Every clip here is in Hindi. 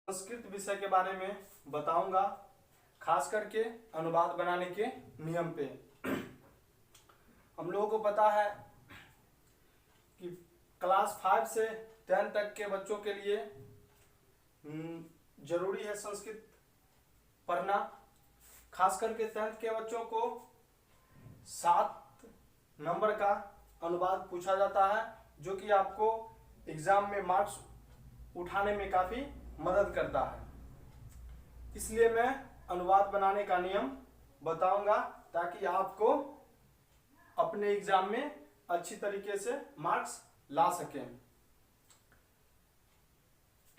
संस्कृत विषय के बारे में बताऊंगा, खास करके अनुवाद बनाने के नियम पे। हम लोगों को पता है कि क्लास 5 से 10 तक के बच्चों के लिए जरूरी है संस्कृत पढ़ना। खास करके 10th के बच्चों को 7 नंबर का अनुवाद पूछा जाता है, जो कि आपको एग्जाम में मार्क्स उठाने में काफी मदद करता है। इसलिए मैं अनुवाद बनाने का नियम बताऊंगा ताकि आपको अपने एग्जाम में अच्छी तरीके से मार्क्स ला सकें।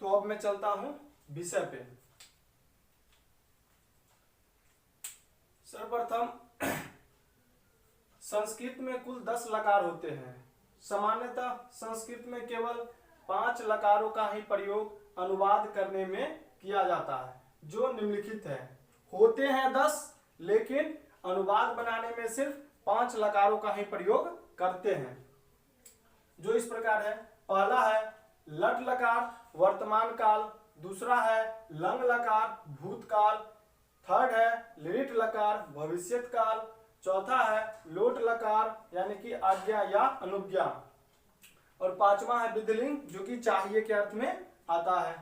तो अब मैं चलता हूं विषय पे। सर्वप्रथम संस्कृत में कुल 10 लकार होते हैं। सामान्यतः संस्कृत में केवल 5 लकारों का ही प्रयोग अनुवाद करने में किया जाता है, जो निम्नलिखित है। होते हैं 10, लेकिन अनुवाद बनाने में सिर्फ 5 लकारों का ही प्रयोग करते हैं, जो इस प्रकार है। पहला है लट लकार वर्तमान काल, दूसरा है लंग लकार भूतकाल, थर्ड है लिट लकार भविष्यत काल, चौथा है लोट लकार यानी कि आज्ञा या अनुज्ञा, और पांचवा है विधिलिंग जो कि चाहिए के अर्थ में आता है।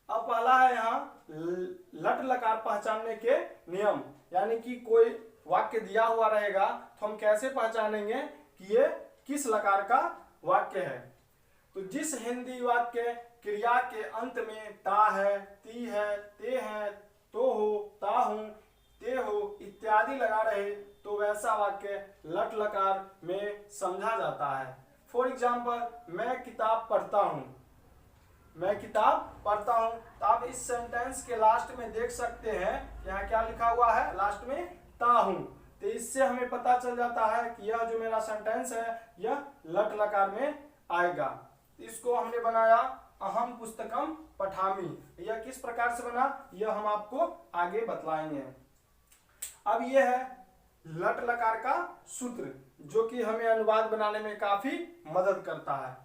अब पहला है यहाँ लट लकार पहचानने के नियम, यानी कि कोई वाक्य दिया हुआ रहेगा तो हम कैसे पहचानेंगे कि ये किस लकार का वाक्य है। तो जिस हिंदी वाक्य क्रिया के अंत में ता है, ती है, ते है, तो हो, ता हूं, ते हो इत्यादि लगा रहे तो वैसा वाक्य लट लकार में समझा जाता है। फॉर एग्जाम्पल, मैं किताब पढ़ता हूं, मैं किताब पढ़ता हूं। तो आप इस सेंटेंस के लास्ट में देख सकते हैं यहाँ क्या लिखा हुआ है, लास्ट में ता हूं। तो इससे हमें पता चल जाता है कि यह जो मेरा सेंटेंस है यह लट लकार में आएगा। इसको हमने बनाया अहम पुस्तकम पठामी। यह किस प्रकार से बना यह हम आपको आगे बतलाएंगे। अब यह है लट लकार का सूत्र, जो कि हमें अनुवाद बनाने में काफी मदद करता है।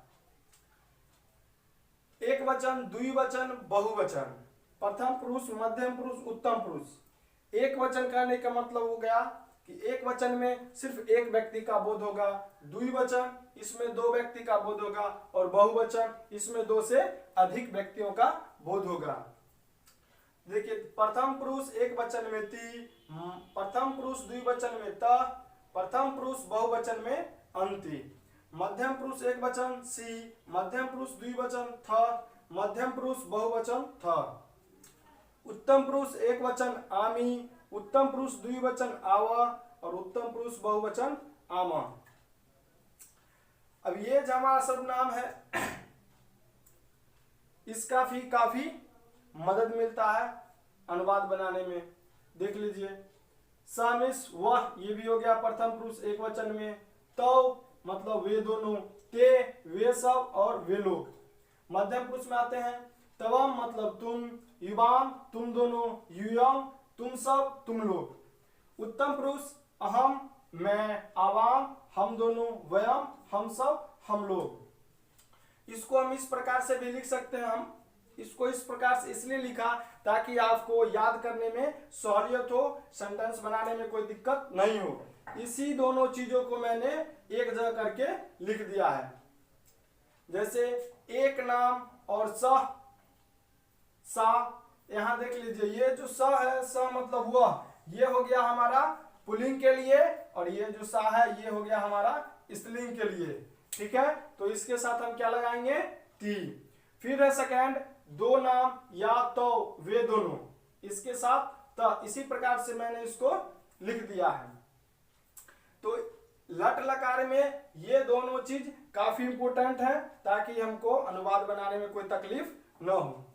एक वचन, द्विवचन, बहुवचन, प्रथम पुरुष, मध्यम पुरुष, उत्तम पुरुष। एक वचन कहने का मतलब हो गया कि एक वचन में सिर्फ एक व्यक्ति का बोध होगा, द्विवचन इसमें 2 व्यक्ति का बोध होगा, और बहुवचन इसमें 2 से अधिक व्यक्तियों का बोध होगा। देखिए, प्रथम पुरुष एक वचन में ती, प्रथम पुरुष द्विवचन में त, प्रथम पुरुष बहुवचन में अंति, मध्यम पुरुष एक वचन सी, मध्यम पुरुष द्विवचन थ, मध्यम पुरुष बहुवचन थ, उत्तम पुरुष एक वचन आमी, उत्तम पुरुष द्विवचन आव, और उत्तम पुरुष बहुवचन आम। अब ये जो हमारा सर्वनाम है इसका भी काफी मदद मिलता है अनुवाद बनाने में। देख लीजिए, समिस वह, ये भी हो गया प्रथम पुरुष एक वचन में। तो मतलब वे दोनों, ते वे सब और वे लोग। मध्यम पुरुष में आते हैं तवम मतलब तुम, युवाम तुम दोनों, युयम तुम सब तुम लोग। उत्तम पुरुष अहम मैं, आवाम हम दोनों, वयम हम सब हम लोग। इसको हम इस प्रकार से भी लिख सकते हैं। हम इसको इस प्रकार से इसलिए लिखा ताकि आपको याद करने में सहूलियत हो, सेंटेंस बनाने में कोई दिक्कत नहीं हो। इसी दोनों चीजों को मैंने एक जगह करके लिख दिया है। जैसे एक नाम और सह, सा, यहां देख लीजिए, ये जो स है, स मतलब वह, ये हो गया हमारा पुल्लिंग के लिए, और ये जो सा है ये हो गया हमारा स्त्रीलिंग के लिए। ठीक है, तो इसके साथ हम क्या लगाएंगे, ती। फिर है सेकेंड, 2 नाम या तो वे दोनों, इसके साथ त। इसी प्रकार से मैंने इसको लिख दिया है। तो लट लकार में ये दोनों चीज काफी इंपोर्टेंट है ताकि हमको अनुवाद बनाने में कोई तकलीफ न हो।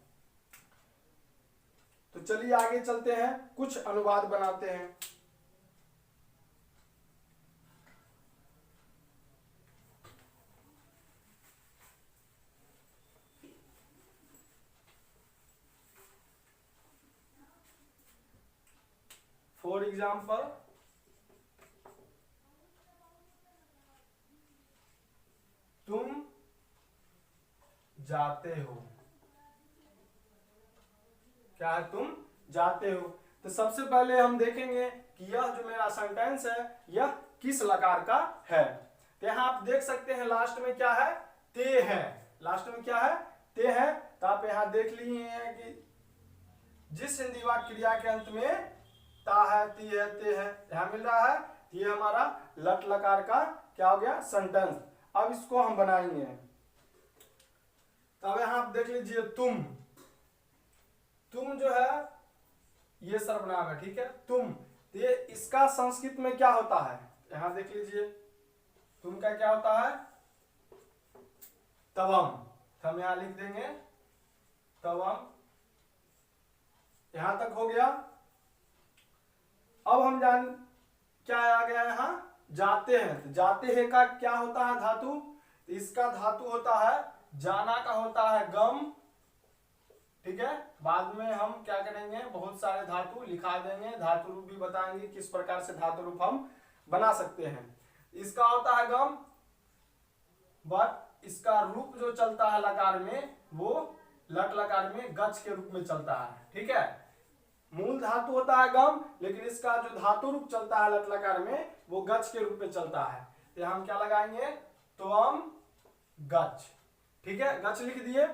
तो चलिए आगे चलते हैं, कुछ अनुवाद बनाते हैं। फॉर एग्जाम्पल, तुम जाते हो, क्या है, तुम जाते हो। तो सबसे पहले हम देखेंगे कि यह जो मेरा सेंटेंस है यह किस लकार का है। तो यहाँ आप देख सकते हैं लास्ट में क्या है, ते है। लास्ट में क्या है, ते है। तो आप यहाँ देख लिए हैं कि जिस हिंदी वाक्य क्रिया के अंत में ता है, ती है, ते है यहाँ मिल रहा है, ये हमारा लट लकार का क्या हो गया, सेंटेंस। अब इसको हम बनाएंगे। तब यहां आप देख लीजिए तुम, तुम जो है ये सर्वनाम है, ठीक है, तुम। तो ये इसका संस्कृत में क्या होता है, यहां देख लीजिए तुम का क्या होता है, तवम। तो हम यहां लिख देंगे तवम। यहां तक हो गया। अब हम जान क्या आ गया यहां, जाते हैं। तो जाते हैं का क्या होता है, धातु। तो इसका धातु होता है, जाना का होता है गम, ठीक है। बाद में हम क्या करेंगे, बहुत सारे धातु लिखा देंगे, धातु रूप भी बताएंगे किस प्रकार से धातु रूप हम बना सकते हैं। इसका होता है गम, बट इसका रूप जो चलता है लकार में वो लट लकार में गच के रूप में चलता है, ठीक है। मूल धातु होता है गम, लेकिन इसका जो धातु रूप चलता है लट लकार में वो गच के रूप में चलता है। तो हम क्या लगाएंगे, त्वम गच, ठीक है, गच लिख दिए।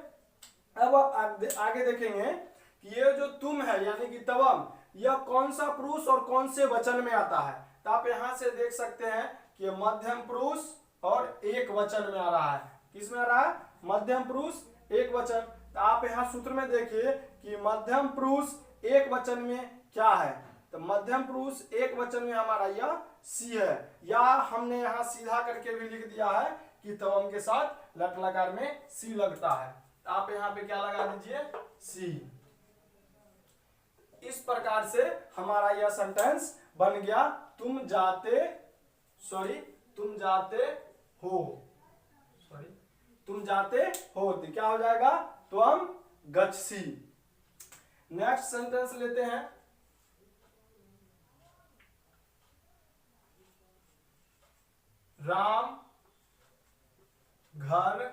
अब आप आगे देखेंगे कि ये जो तुम है यानी कि तवम, यह कौन सा पुरुष और कौन से वचन में आता है। तो आप यहां से देख सकते हैं कि मध्यम पुरुष और एक वचन में आ रहा है। किस में आ रहा है, मध्यम पुरुष एक वचन। तो आप यहां सूत्र में देखिए कि मध्यम पुरुष एक वचन में क्या है। तो मध्यम पुरुष एक वचन में हमारा यह सी है, या हमने यहां सीधा करके भी लिख दिया है कि तवम के साथ लट लकार में सी लगता है। तो आप यहां पे क्या लगा दीजिए, सी। इस प्रकार से हमारा यह सेंटेंस बन गया, तुम जाते हो, तुम जाते हो। तो क्या हो जाएगा, त्वम गच्छसि। नेक्स्ट सेंटेंस लेते हैं, राम घर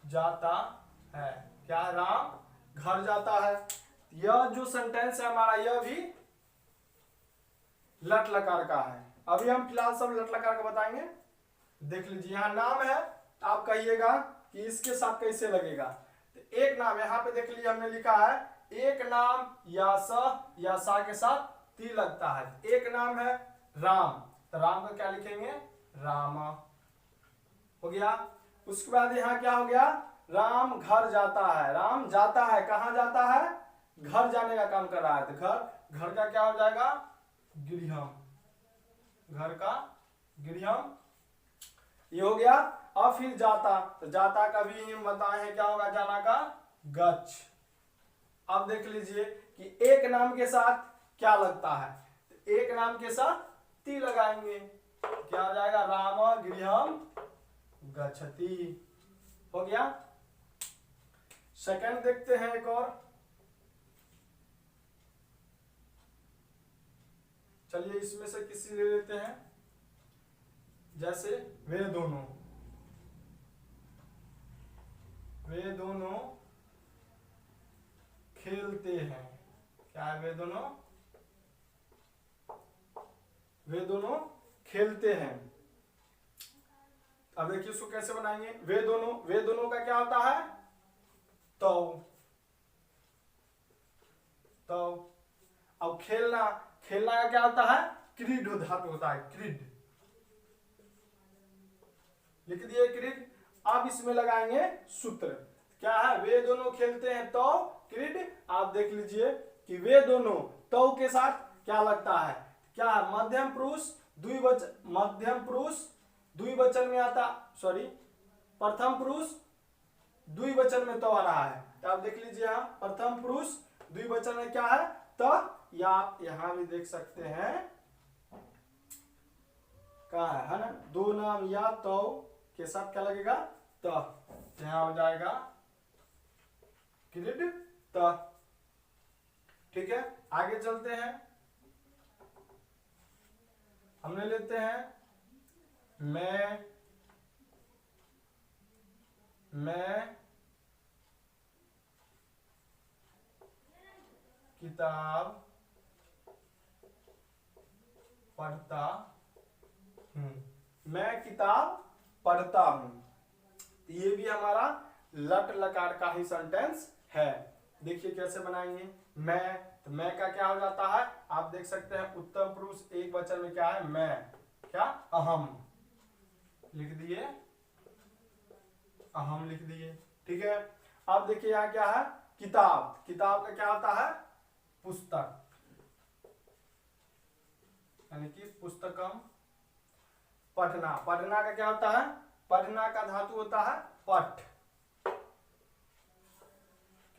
जाता है। क्या, राम घर जाता है। यह जो सेंटेंस है हमारा यह भी लट लकार का है। अभी हम फिलहाल सब लट लकार का बताएंगे। देख लीजिए यहां नाम है, आप कहिएगा कि इसके साथ कैसे लगेगा। तो एक नाम यहां पे देख लीजिए हमने लिखा है, एक नाम या सा के साथ ती लगता है। एक नाम है राम, तो राम का क्या लिखेंगे, रामा, हो गया। उसके बाद यहाँ क्या हो गया, राम घर जाता है। राम जाता है, कहां जाता है, घर जाने का काम कर रहा है। तो घर का क्या हो जाएगा, गृहम, घर का गृहम, ये हो गया। अब फिर जाता, तो जाता का भी हम बताए हैं क्या होगा, जाना का गच्छ। अब देख लीजिए कि एक नाम के साथ क्या लगता है, तो एक नाम के साथ ती लगाएंगे, क्या हो जाएगा, राम गृहम गच्छति, हो गया। सेकंड देखते हैं एक और, चलिए इसमें से किसी ले लेते हैं, जैसे वे दोनों खेलते हैं। क्या है, वे दोनों खेलते हैं। अब देखिए इसको कैसे बनाएंगे, वे दोनों का क्या होता है, तो अब खेलना का क्या होता है, क्रीड धातु होता है, क्रीड, लिख दिए क्रीड। अब इसमें लगाएंगे सूत्र, क्या है, वे दोनों खेलते हैं तो क्रीड। आप देख लीजिए कि वे दोनों तो के साथ क्या लगता है, क्या है, मध्यम पुरुष द्विवचन में आता, प्रथम पुरुष द्विवचन में तो आ रहा है। तो आप देख लीजिए यहाँ प्रथम पुरुष द्विवचन में क्या है, त, या आप यहां भी देख सकते हैं क्या है ना, दो नाम या तो के साथ क्या लगेगा, त, यहां हो जाएगा क्रीड त, ठीक है। आगे चलते हैं, हमने लेते हैं मैं किताब पढ़ता हूं। मैं किताब पढ़ता हूं। ये भी हमारा लट लकार का ही सेंटेंस है। देखिए कैसे बनाएंगे। मैं, तो मैं का क्या हो जाता है, आप देख सकते हैं उत्तम पुरुष एक वचन में क्या है, मैं, क्या, अहम लिख दिए, अहम लिख दिए। ठीक है। अब देखिए यहाँ क्या है, किताब, किताब का क्या होता है, पुस्तक, यानी कि पुस्तकम। पढ़ना, पढ़ना का क्या होता है, पढ़ना का धातु होता है पठ,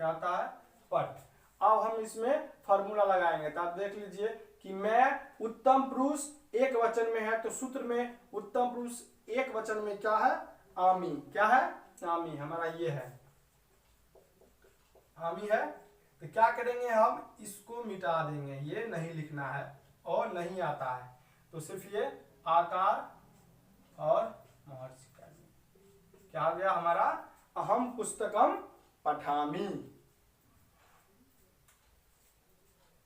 क्या होता है, पठ। अब हम इसमें फॉर्मूला लगाएंगे। तो आप देख लीजिए कि मैं उत्तम पुरुष एक वचन में है, तो सूत्र में उत्तम पुरुष एक वचन में क्या है, आमी, क्या है, आमी, हमारा ये है, आमी है। तो क्या करेंगे, हम इसको मिटा देंगे, ये नहीं लिखना है और नहीं आता है, तो सिर्फ ये आकार और महर्षि का क्या हो गया हमारा, अहम पुस्तकम पठामी।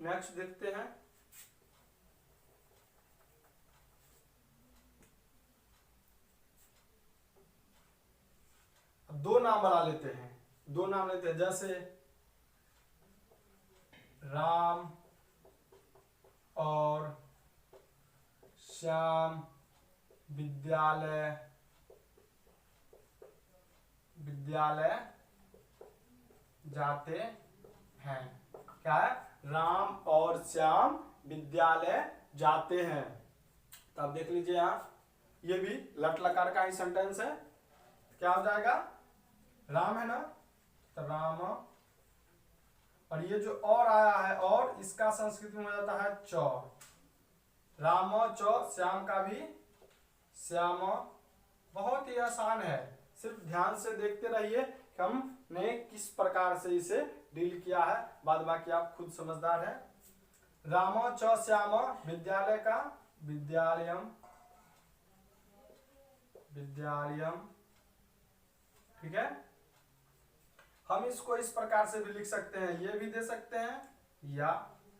नेक्स्ट देखते हैं। अब दो नाम बना लेते हैं, दो नाम लेते हैं, जैसे राम और श्याम विद्यालय, विद्यालय जाते हैं। क्या है, राम और श्याम विद्यालय जाते हैं। तो अब देख लीजिए यहां, ये भी लट लकार का ही सेंटेंस है। क्या हो जाएगा, राम है ना, तो राम, और ये जो और आया है और, इसका संस्कृत में हो जाता है चौ, राम चौ, श्याम का भी श्याम। बहुत ही आसान है, सिर्फ ध्यान से देखते रहिए कि हमने किस प्रकार से इसे डील किया है, बाद बाकी आप खुद समझदार हैं। राम च श्याम, विद्यालय का विद्यालयम, विद्यालयम, ठीक है। हम इसको इस प्रकार से भी लिख सकते हैं, ये भी दे सकते हैं या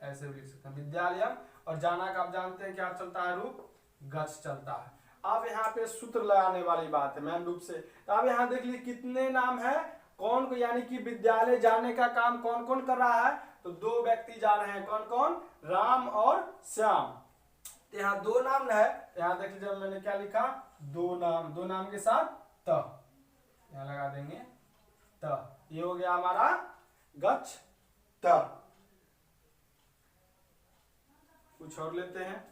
ऐसे भी लिख सकते हैं, विद्यालयम। और जाना का आप जानते हैं क्या चलता है, रूप गच्छ चलता है। अब यहाँ पे सूत्र लगाने वाली बात है मेन रूप से। तो अब यहाँ देख लीजिए कितने नाम है, कौन को, यानी कि विद्यालय जाने का काम कौन कौन कर रहा है, तो दो व्यक्ति जा रहे हैं, कौन कौन, राम और श्याम। तो यहाँ दो नाम है, यहाँ देख लीजिए मैंने क्या लिखा, दो नाम, दो नाम के साथ त, यहाँ लगा देंगे त, ये हो गया हमारा गच्छ त। कुछ और लेते हैं।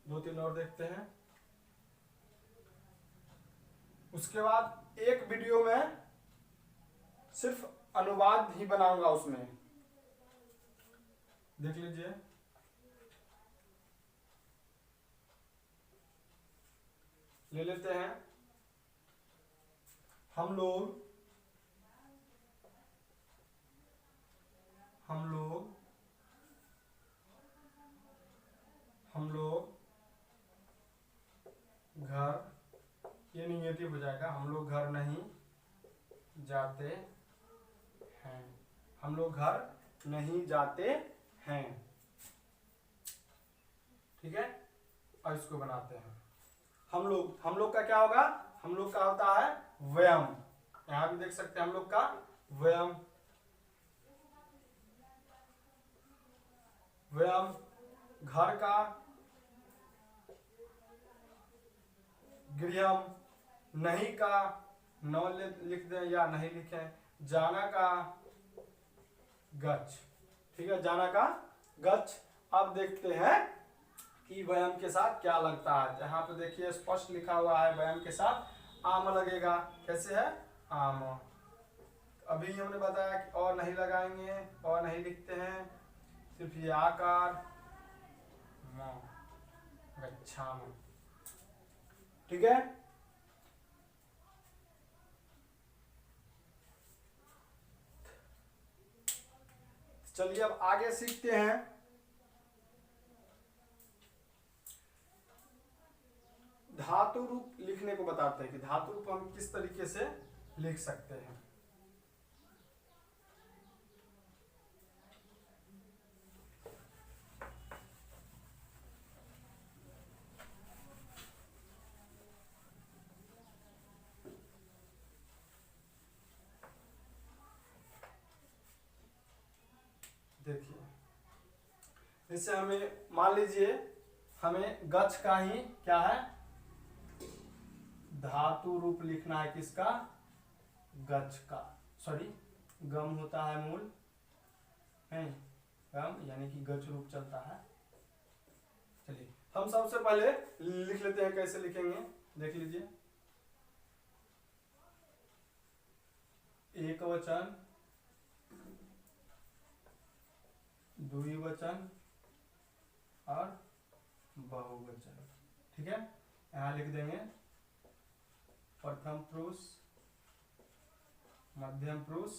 दो तीन और देखते हैं, उसके बाद एक वीडियो में सिर्फ अनुवाद ही बनाऊंगा, उसमें देख लीजिए। ले लेते हैं, हम लोग, हम लोग, हम लोग घर, ये निगेटिव हो जाएगा, हम लोग घर नहीं जाते हैं, हम लोग घर नहीं जाते हैं, ठीक है। और इसको बनाते हैं, हम लोग का क्या होगा, हम लोग का होता है वयम, यहां भी देख सकते हैं हम लोग का वयम, वयम। घर का गृहम, नहीं का न लिख दें या नहीं लिखें, जाना का गच्छ, ठीक है, जाना का गच्छ। अब देखते हैं कि व्यायाम के साथ क्या लगता है। यहाँ पे देखिए स्पष्ट लिखा हुआ है व्यायाम के साथ आम लगेगा, कैसे है, आम। अभी हमने बताया कि और नहीं लगाएंगे, और नहीं लिखते हैं, सिर्फ ये आकार गच्छाम, ठीक है। चलिए अब आगे सीखते हैं। धातु रूप लिखने को बताते हैं कि धातु रूप हम किस तरीके से लिख सकते हैं। देखिए, जैसे हमें मान लीजिए हमें गच्छ का ही क्या है, धातु रूप लिखना है, किसका, गच्छ का, सॉरी गम होता है मूल है, गम यानी कि गच्छ रूप चलता है। चलिए हम सबसे पहले लिख लेते हैं, कैसे लिखेंगे देख लीजिए। एक वचन, द्विवचन और बहुवचन। ठीक है, यहां लिख देंगे प्रथम पुरुष, मध्यम पुरुष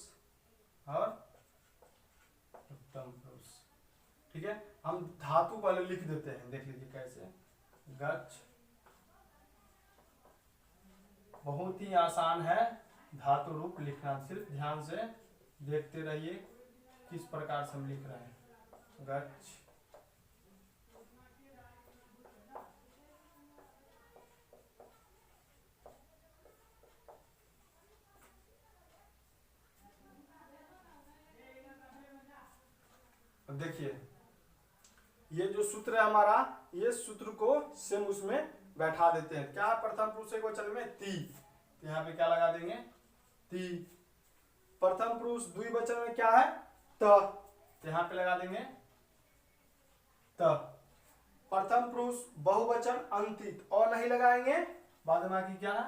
और उत्तम पुरुष। ठीक है, हम धातु पहले लिख देते हैं, देख लीजिए कैसे। गच्छ, बहुत ही आसान है धातु रूप लिखना, सिर्फ ध्यान से देखते रहिए किस प्रकार से हम लिख रहे हैं। गच्छ, अब देखिए ये जो सूत्र है हमारा, ये सूत्र को सेम उसमें बैठा देते हैं। क्या प्रथम पुरुष एक वचन में ती, यहाँ पे क्या लगा देंगे, ती। प्रथम पुरुष द्विवचन में क्या है, त, यहाँ पे लगा देंगे त। प्रथम पुरुष बहुवचन अंतित, और नहीं लगाएंगे, बादमाकी क्या है,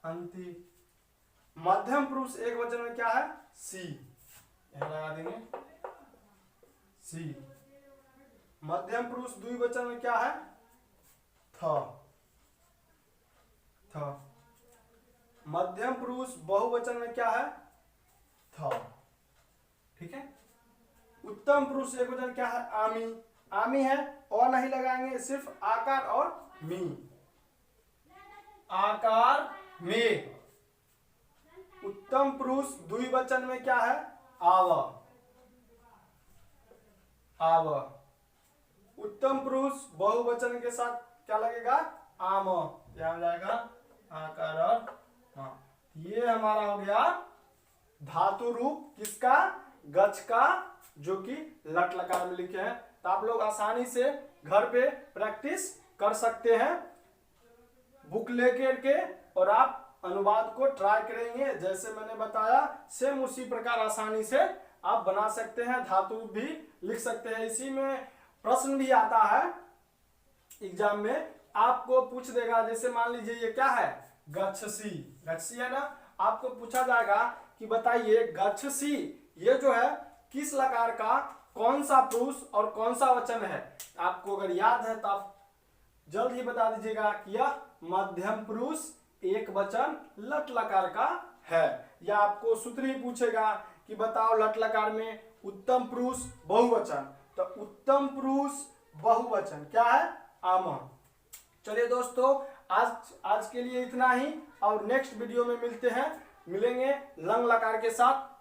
अंतित। मध्यम पुरुष एक वचन में क्या है, सी, यहाँ लगा देंगे सी। मध्यम पुरुष द्विवचन में क्या है, थ, थ। मध्यम पुरुष बहुवचन में क्या है, थ। ठीक है, उत्तम पुरुष एक वचन क्या है, आमी, आमी है, और नहीं लगाएंगे, सिर्फ आकार और मी, आकार में। उत्तम पुरुष द्विवचन में क्या है, आव, आव। उत्तम पुरुष बहुवचन के साथ क्या लगेगा, आम, यहाँ जाएगा आकार और हाँ। ये हमारा हो गया धातु रूप किसका, गच्छ का, जो कि लट लकार में लिखे हैं। तो आप लोग आसानी से घर पे प्रैक्टिस कर सकते हैं बुक लेकर के, और आप अनुवाद को ट्राई करेंगे जैसे मैंने बताया, सेम उसी प्रकार आसानी से आप बना सकते हैं, धातु भी लिख सकते हैं। इसी में प्रश्न भी आता है एग्जाम में, आपको पूछ देगा, जैसे मान लीजिए ये क्या है, गच्छसी, गच्छसी है ना, आपको पूछा जाएगा कि बताइए गच्छसी ये जो है किस लकार का कौन सा पुरुष और कौन सा वचन है। आपको अगर याद है तो आप जल्द ही बता दीजिएगा कि यह मध्यम पुरुष एक वचन लट लकार का है। या आपको सूत्र ही पूछेगा कि बताओ लट लकार में उत्तम पुरुष बहुवचन, तो उत्तम पुरुष बहुवचन क्या है, आम। चलिए दोस्तों, आज के लिए इतना ही, और नेक्स्ट वीडियो में मिलेंगे लंग लकार के साथ।